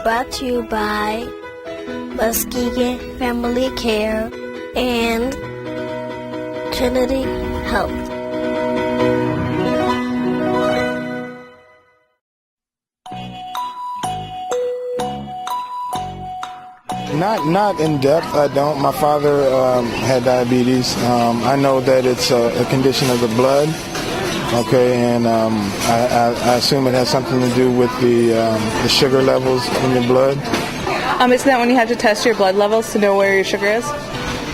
brought to you by Muskegon Family Care and Trinity Health. Not in depth, I don't. My father had diabetes. I know that it's a condition of the blood, okay, and I assume it has something to do with the sugar levels in your blood. Isn't that when you have to test your blood levels to know where your sugar is?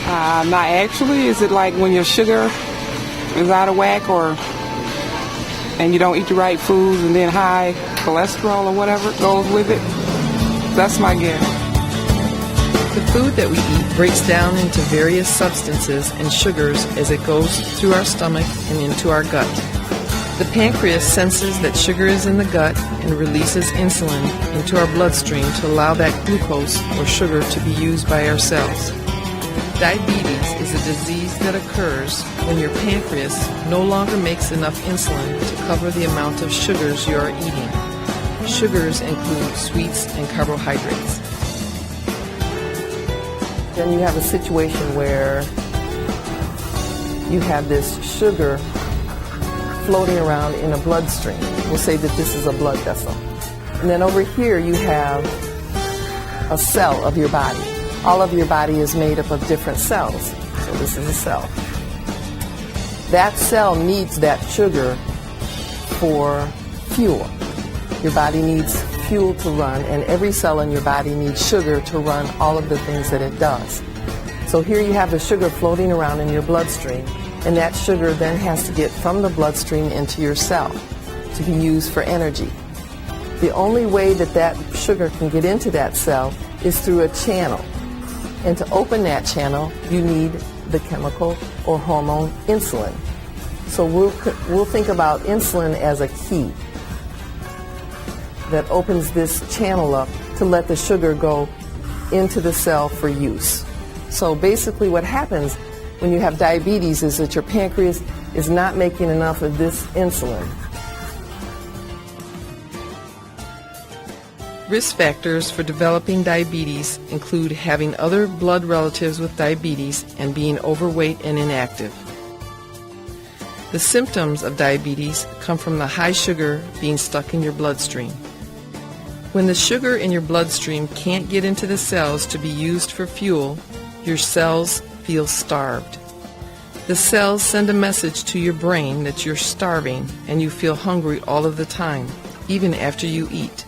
Not actually. Is it like when your sugar is out of whack and you don't eat the right foods and then high cholesterol or whatever goes with it? That's my guess. The food that we eat breaks down into various substances and sugars as it goes through our stomach and into our gut. The pancreas senses that sugar is in the gut and releases insulin into our bloodstream to allow that glucose or sugar to be used by our cells. Diabetes is a disease that occurs when your pancreas no longer makes enough insulin to cover the amount of sugars you are eating. Sugars include sweets and carbohydrates. Then you have a situation where you have this sugar floating around in a bloodstream. We'll say that this is a blood vessel. And then over here you have a cell of your body. All of your body is made up of different cells. So this is a cell. That cell needs that sugar for fuel. Your body needs fuel to run, and every cell in your body needs sugar to run all of the things that it does. So here you have the sugar floating around in your bloodstream, and that sugar then has to get from the bloodstream into your cell to be used for energy. The only way that that sugar can get into that cell is through a channel. And to open that channel, you need the chemical or hormone insulin. So we'll think about insulin as a key that opens this channel up to let the sugar go into the cell for use. So basically what happens when you have diabetes is that your pancreas is not making enough of this insulin. Risk factors for developing diabetes include having other blood relatives with diabetes and being overweight and inactive. The symptoms of diabetes come from the high sugar being stuck in your bloodstream. When the sugar in your bloodstream can't get into the cells to be used for fuel, your cells feel starved. The cells send a message to your brain that you're starving and you feel hungry all of the time, even after you eat.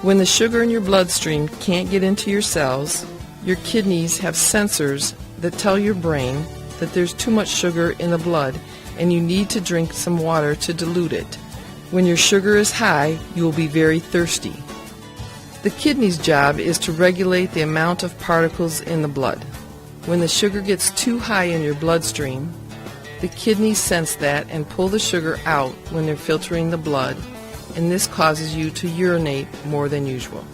When the sugar in your bloodstream can't get into your cells, your kidneys have sensors that tell your brain that there's too much sugar in the blood and you need to drink some water to dilute it. When your sugar is high, you will be very thirsty. The kidney's job is to regulate the amount of particles in the blood. When the sugar gets too high in your bloodstream, the kidneys sense that and pull the sugar out when they're filtering the blood, and this causes you to urinate more than usual.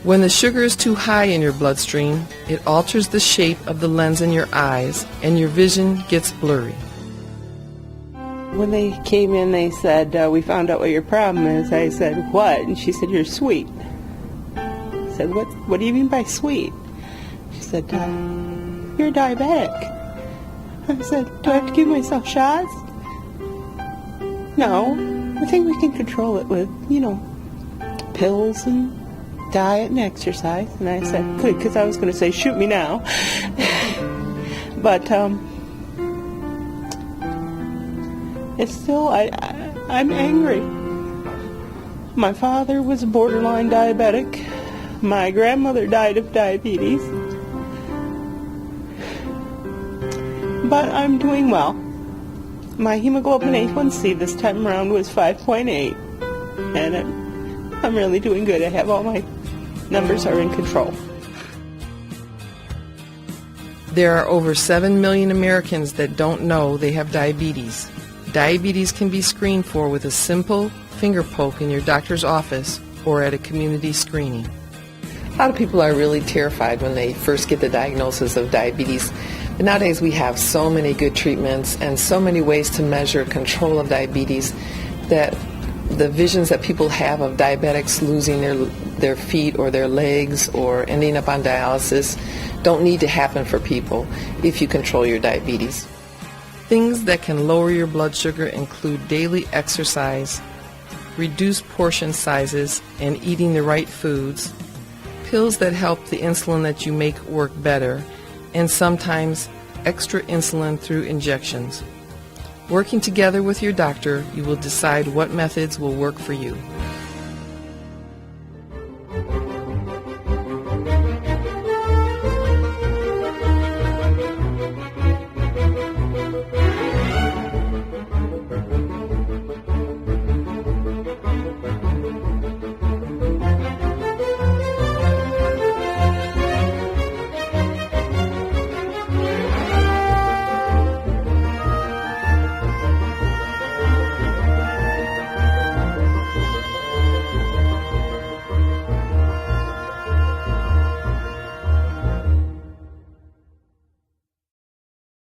When the sugar is too high in your bloodstream, it alters the shape of the lens in your eyes, and your vision gets blurry. When they came in, they said, we found out what your problem is. I said, what? And she said, you're sweet. I said, what do you mean by sweet? She said, you're diabetic. I said, do I have to give myself shots? No, I think we can control it with, pills and diet and exercise. And I said, good, because I was going to say, shoot me now. But it's still, I'm angry. My father was borderline diabetic. My grandmother died of diabetes. But I'm doing well. My hemoglobin A1C this time around was 5.8. And I'm really doing good. I have all my numbers are in control. There are over 7 million Americans that don't know they have diabetes. Diabetes can be screened for with a simple finger poke in your doctor's office or at a community screening. A lot of people are really terrified when they first get the diagnosis of diabetes. But nowadays we have so many good treatments and so many ways to measure control of diabetes that The visions that people have of diabetics losing their feet or their legs or ending up on dialysis don't need to happen for people if you control your diabetes. Things that can lower your blood sugar include daily exercise, reduced portion sizes, and eating the right foods, pills that help the insulin that you make work better, and sometimes extra insulin through injections. Working together with your doctor, you will decide what methods will work for you.